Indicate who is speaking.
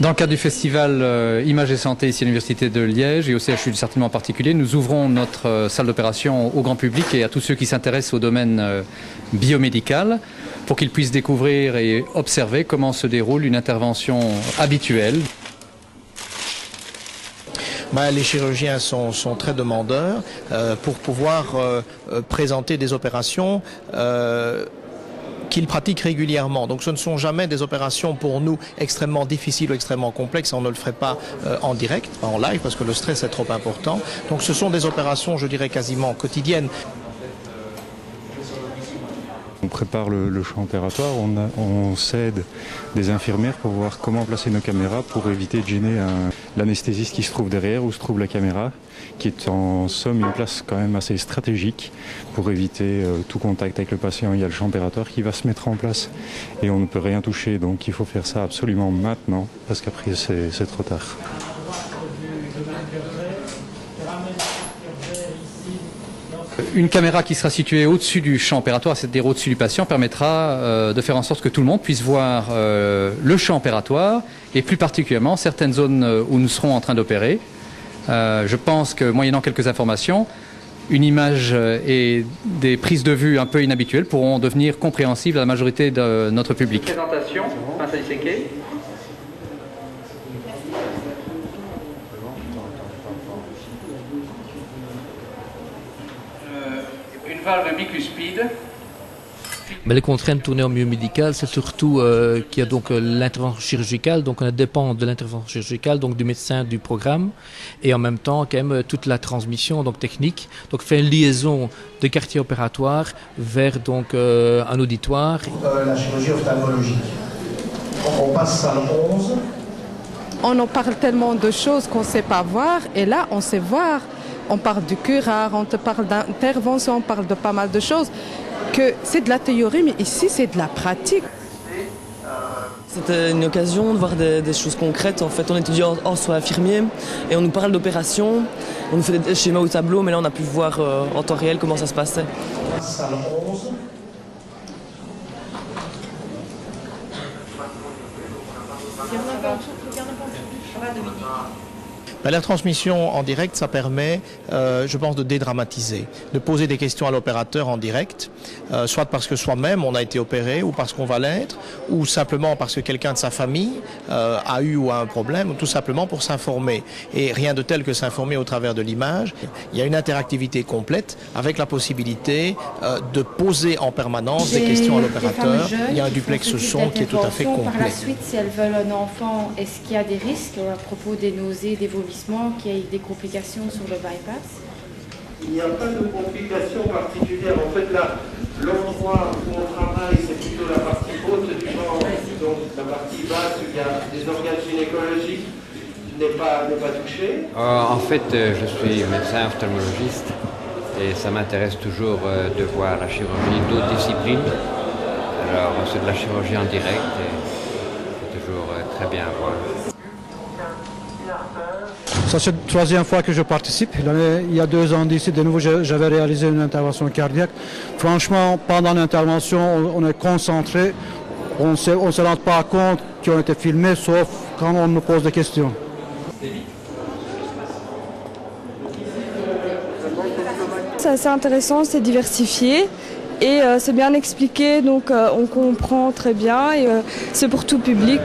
Speaker 1: Dans le cadre du festival Images et Santé ici à l'Université de Liège et au CHU certainement en particulier, nous ouvrons notre salle d'opération au grand public et à tous ceux qui s'intéressent au domaine biomédical pour qu'ils puissent découvrir et observer comment se déroule une intervention habituelle.
Speaker 2: Les chirurgiens sont très demandeurs pour pouvoir présenter des opérations qu'ils pratiquent régulièrement. Donc ce ne sont jamais des opérations pour nous extrêmement difficiles ou extrêmement complexes. On ne le ferait pas en direct, pas en live, parce que le stress est trop important. Donc ce sont des opérations, je dirais, quasiment quotidiennes.
Speaker 3: On prépare le champ opératoire, on s'aide des infirmières pour voir comment placer nos caméras pour éviter de gêner l'anesthésiste qui se trouve derrière où se trouve la caméra, qui est en somme une place quand même assez stratégique pour éviter tout contact avec le patient. Il y a le champ opératoire qui va se mettre en place et on ne peut rien toucher, donc il faut faire ça absolument maintenant parce qu'après c'est trop tard.
Speaker 1: Une caméra qui sera située au-dessus du champ opératoire, c'est-à-dire au-dessus du patient, permettra de faire en sorte que tout le monde puisse voir le champ opératoire et plus particulièrement certaines zones où nous serons en train d'opérer. Je pense que moyennant quelques informations, une image et des prises de vue un peu inhabituelles pourront devenir compréhensibles à la majorité de notre public. Présentation, une valve bicuspide.
Speaker 4: Mais les contraintes tournées en milieu médical, c'est surtout qu'il y a donc l'intervention chirurgicale, donc on dépend de l'intervention chirurgicale, donc du médecin du programme, et en même temps quand même toute la transmission donc technique, donc fait une liaison de quartier opératoire vers donc un auditoire.
Speaker 2: La chirurgie ophtalmologique. On passe salle 11.
Speaker 5: On en parle tellement de choses qu'on ne sait pas voir, et là on sait voir. On parle du curare, on te parle d'intervention, on parle de pas mal de choses. Que c'est de la théorie, mais ici c'est de la pratique.
Speaker 6: C'était une occasion de voir des choses concrètes. En fait, on étudie en soins infirmiers et on nous parle d'opérations. On nous fait des schémas au tableau, mais là on a pu voir en temps réel comment ça se passait.
Speaker 2: Salle 11. La transmission en direct, ça permet, je pense, de dédramatiser, de poser des questions à l'opérateur en direct, soit parce que soi-même on a été opéré, ou parce qu'on va l'être, ou simplement parce que quelqu'un de sa famille a eu ou a un problème, ou tout simplement pour s'informer. Et rien de tel que s'informer au travers de l'image. Il y a une interactivité complète avec la possibilité de poser en permanence des questions à l'opérateur. Il y a un duplex son qui est tout à fait complet.
Speaker 7: Par la suite, si elles veulent un enfant, est-ce qu'il y a des risques à propos des nausées, des vomissements, qu'il y ait des complications sur le bypass?
Speaker 8: Il n'y a pas de complications particulières. En fait, là, l'endroit où on travaille, c'est plutôt la partie haute du ventre, donc la partie basse où il y a des organes gynécologiques n'est pas touchée.
Speaker 9: En fait, je suis médecin ophtalmologiste et ça m'intéresse toujours de voir la chirurgie d'autres disciplines. Alors, c'est de la chirurgie en direct et c'est toujours très bien à voir.
Speaker 10: Ça, c'est la troisième fois que je participe. Il y a 2 ans d'ici, de nouveau, j'avais réalisé une intervention cardiaque. Franchement, pendant l'intervention, on est concentré. On ne se rend pas compte qu'on était filmé, sauf quand on nous pose des questions.
Speaker 11: C'est assez intéressant, c'est diversifié et c'est bien expliqué, donc on comprend très bien et c'est pour tout public.